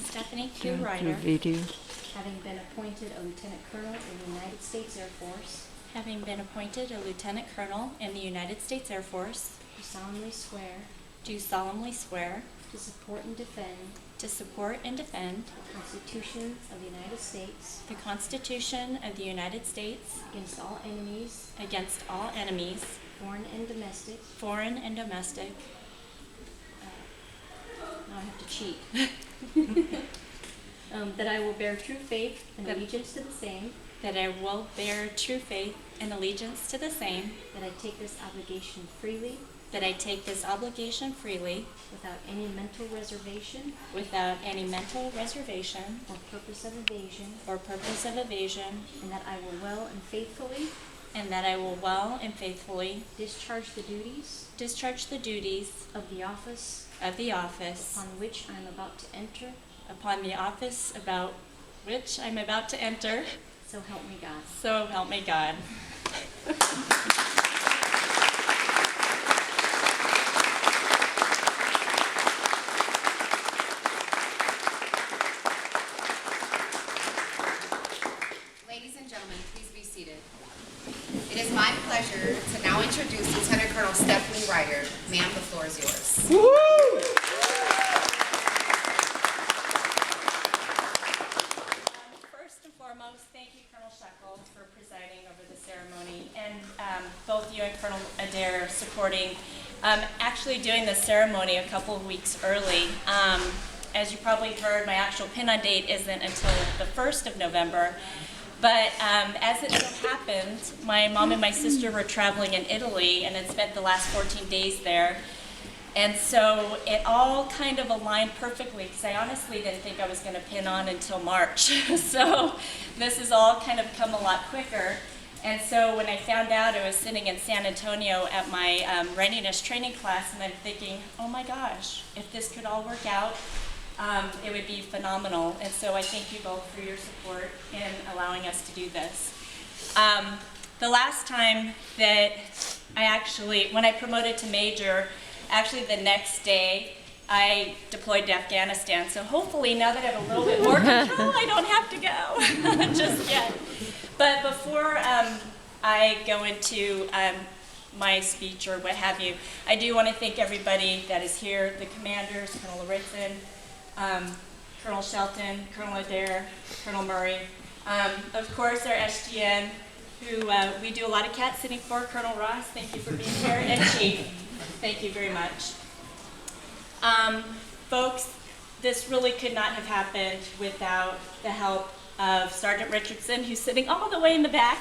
Stephanie Q. Ryder, Video. having been appointed a lieutenant colonel in the United States Air Force, having been appointed a lieutenant colonel in the United States Air Force, do solemnly swear do solemnly swear to support and defend to support and defend the Constitution of the United States the Constitution of the United States against all enemies, against all enemies, foreign and domestic. foreign and domestic. Now I have to cheat. That I will bear true faith and allegiance to the same, That I will bear true faith and allegiance to the same. that I take this obligation freely That I take this obligation freely without any mental reservation without any mental reservation or purpose of evasion, or purpose of evasion. and that I will well and faithfully And that I will well and faithfully discharge the duties discharge the duties of the office of the office upon which I am about to enter, about which I'm about to enter. so help me God. So help me God. Ladies and gentlemen, please be seated. It is my pleasure to now introduce Lieutenant Colonel Stephanie Ryder. Ma'am, the floor is yours. First and foremost, thank you, Colonel Shekel, for presiding over the ceremony, and both you and Colonel Adair supporting, actually doing the ceremony a couple of weeks early. As you probably heard, my actual pin-on date isn't until the 1st of November, but as it so happened, my mom and my sister were traveling in Italy and had spent the last 14 days there. And so it all kind of aligned perfectly, because I honestly didn't think I was going to pin on until March. So this has all kind of come a lot quicker. And so when I found out, I was sitting in San Antonio at my readiness training class, and I'm thinking, oh my gosh, if this could all work out, it would be phenomenal. And so I thank you both for your support in allowing us to do this. The last time that when I promoted to major, actually the next day, I deployed to Afghanistan. So hopefully now that I have a little bit more control, I don't have to go just yet. But before I go into my speech or what have you, I do want to thank everybody that is here, the commanders, Colonel Loritzen, Colonel Shelton, Colonel Adair, Colonel Murray, of course our SGN, who we do a lot of cat sitting for, Colonel Ross, thank you for being here, and Chief, thank you very much. Folks, this really could not have happened without the help of Sergeant Richardson, who's sitting all the way in the back.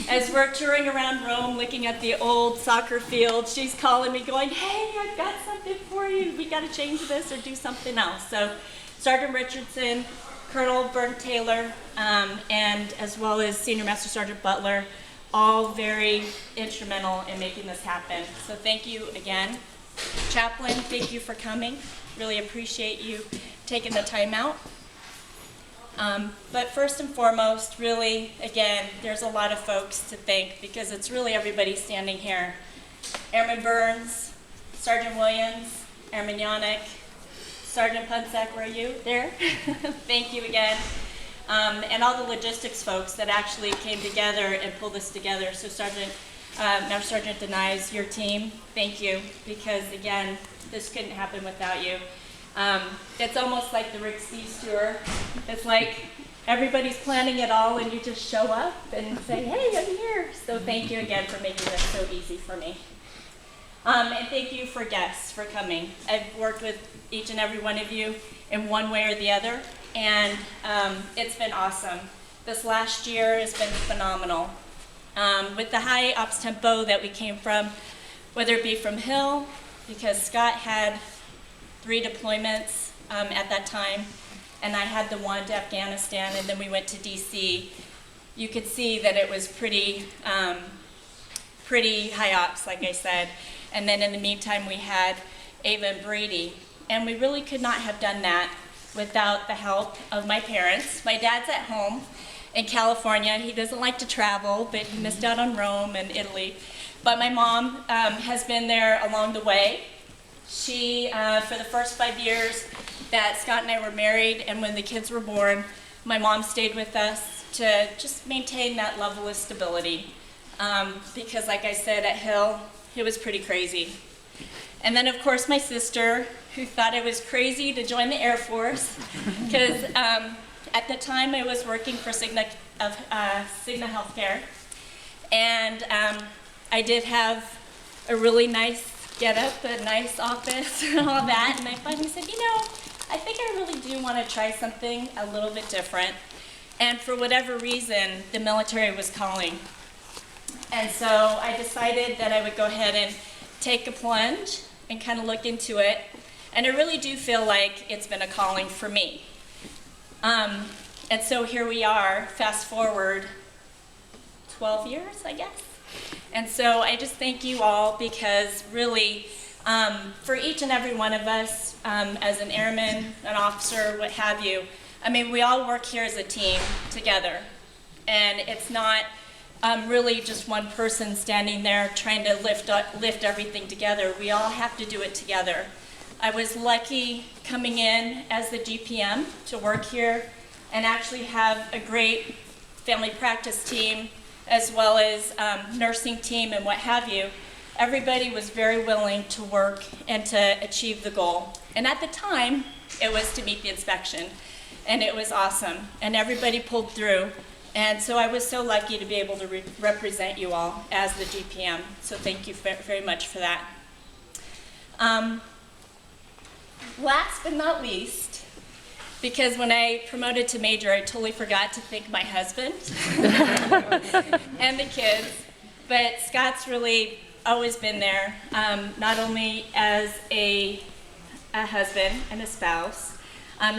As we're touring around Rome looking at the old soccer field, she's calling me going, hey, I've got something for you. We got to change this or do something else. So Sergeant Richardson, Colonel Burn Taylor, and as well as Senior Master Sergeant Butler, all very instrumental in making this happen. So thank you again. Chaplain, thank you for coming. Really appreciate you taking the time out. But first and foremost, really, again, there's a lot of folks to thank, because it's really everybody standing here. Airman Burns, Sergeant Williams, Airman Yannick, Sergeant Punsack, where are you? There? Thank you again. And all the logistics folks that actually came together and pulled this together. So Master Sergeant Denies, your team, thank you, because again, this couldn't happen without you. It's almost like the Rick Steves tour. It's like everybody's planning it all and you just show up and say, hey, I'm here. So thank you again for making this so easy for me. And thank you for guests for coming. I've worked with each and every one of you in one way or the other, and it's been awesome. This last year has been phenomenal. With the high ops tempo that we came from, whether it be from Hill, because Scott had 3 deployments at that time, and I had the one to Afghanistan, and then we went to DC. You could see that it was pretty high ops, like I said. And then in the meantime, we had Ava and Brady. And we really could not have done that without the help of my parents. My dad's at home in California. He doesn't like to travel, but he missed out on Rome and Italy. But my mom has been there along the way. She, for the first 5 years, that Scott and I were married, and when the kids were born, my mom stayed with us to just maintain that level of stability. Because like I said, at Hill, it was pretty crazy. And then of course my sister, who thought I was crazy to join the Air Force, because at the time I was working for Cigna Healthcare, and I did have a really nice get-up, a nice office and all that, and I finally said, you know, I think I really do want to try something a little bit different. And for whatever reason, the military was calling. And so I decided that I would go ahead and take a plunge and kind of look into it. And I really do feel like it's been a calling for me. And so here we are, fast forward 12 years, I guess. And so I just thank you all, because really, for each and every one of us, as an airman, an officer, what have you, I mean, we all work here as a team together. And it's not really just one person standing there trying to lift everything together. We all have to do it together. I was lucky coming in as the GPM to work here and actually have a great family practice team, as well as nursing team and what have you. Everybody was very willing to work and to achieve the goal. And at the time, it was to meet the inspection. And it was awesome. And everybody pulled through. And so I was so lucky to be able to represent you all as the GPM. So thank you very much for that. Last but not least, because when I promoted to major, I totally forgot to thank my husband and the kids. But Scott's really always been there, not only as a husband and a spouse.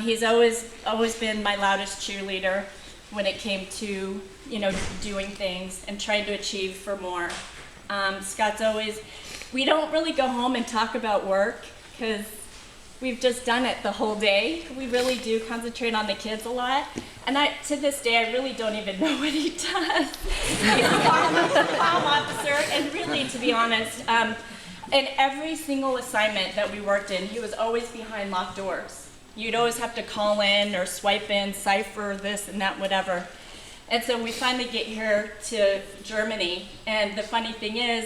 He's always been my loudest cheerleader when it came to, you know, doing things and trying to achieve for more. Scott's always, we don't really go home and talk about work, because we've just done it the whole day. We really do concentrate on the kids a lot. And to this day, I really don't even know what he does. He's a bomb officer, and really, to be honest, in every single assignment that we worked in, he was always behind locked doors. You'd always have to call in or swipe in, cipher this and that, whatever. And so we finally get here to Germany, and the funny thing is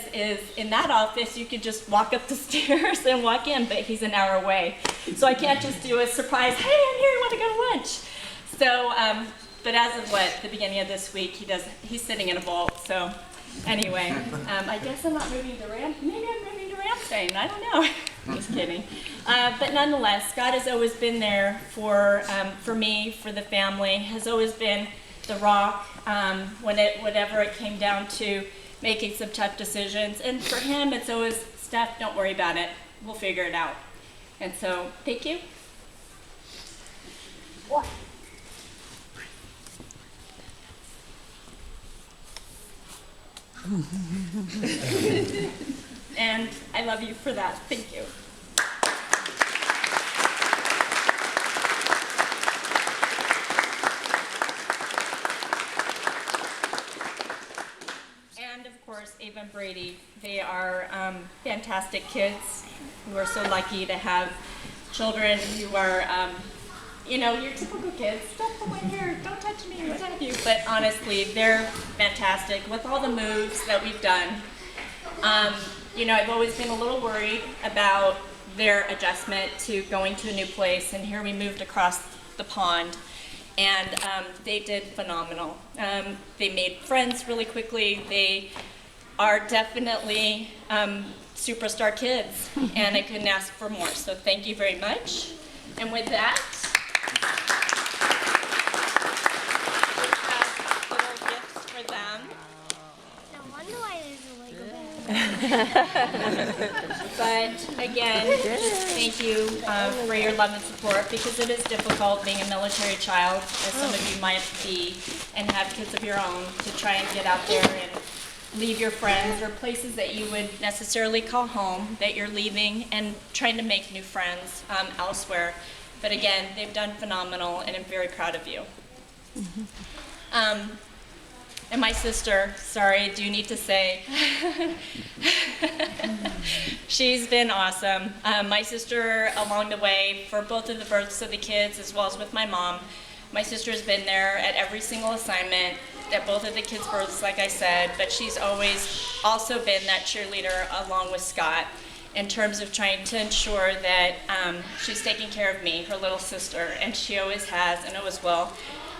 in that office, you could just walk up the stairs and walk in, but he's an hour away. So I can't just do a surprise, hey, I'm here, want to go to lunch? So, but as of the beginning of this week, he's sitting in a vault. So anyway, I guess I'm not moving to maybe I'm moving to Ramstein, I don't know. Just kidding. But nonetheless, Scott has always been there for me, for the family, has always been the rock whenever it came down to making some tough decisions. And for him, it's always, Steph, don't worry about it. We'll figure it out. And so, thank you. And I love you for that. Thank you. And of course, Ava and Brady. They are fantastic kids. We're so lucky to have children who are, you know, your typical kids. Don't go in here, don't touch me, what have you. But honestly, they're fantastic with all the moves that we've done. You know, I've always been a little worried about their adjustment to going to a new place, and here we moved across the pond, and they did phenomenal. They made friends really quickly. They are definitely superstar kids, and I couldn't ask for more. So thank you very much. And with that, we have little gifts for them. No wonder why there's a Lego bag. But again, just thank you for your love and support, because it is difficult being a military child, as some of you might be, and have kids of your own, to try and get out there and leave your friends or places that you would necessarily call home, that you're leaving and trying to make new friends elsewhere. But again, they've done phenomenal, and I'm very proud of you. And my sister, sorry, I do need to say, she's been awesome. My sister along the way for both of the births of the kids as well as with my mom. My sister's been there at every single assignment, at both of the kids' births, like I said, but she's always also been that cheerleader along with Scott in terms of trying to ensure that she's taking care of me, her little sister, and she always has and always will.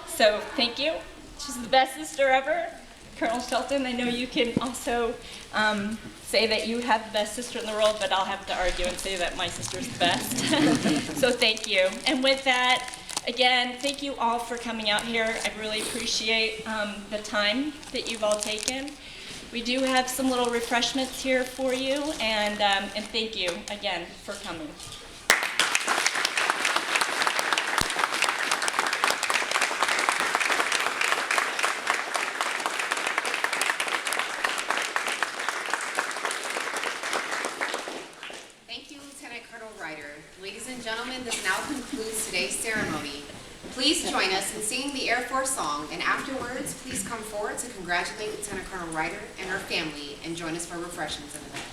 So thank you. She's the best sister ever. Colonel Shelton, I know you can also say that you have the best sister in the world, but I'll have to argue and say that my sister's the best. So thank you. And with that, again, thank you all for coming out here. I really appreciate the time that you've all taken. We do have some little refreshments here for you, and thank you again for coming. Thank you, Lieutenant Colonel Ryder. Ladies and gentlemen, this now concludes today's ceremony. Please join us in singing the Air Force song, and afterwards, please come forward to congratulate Lieutenant Colonel Ryder and her family and join us for refreshments in the back.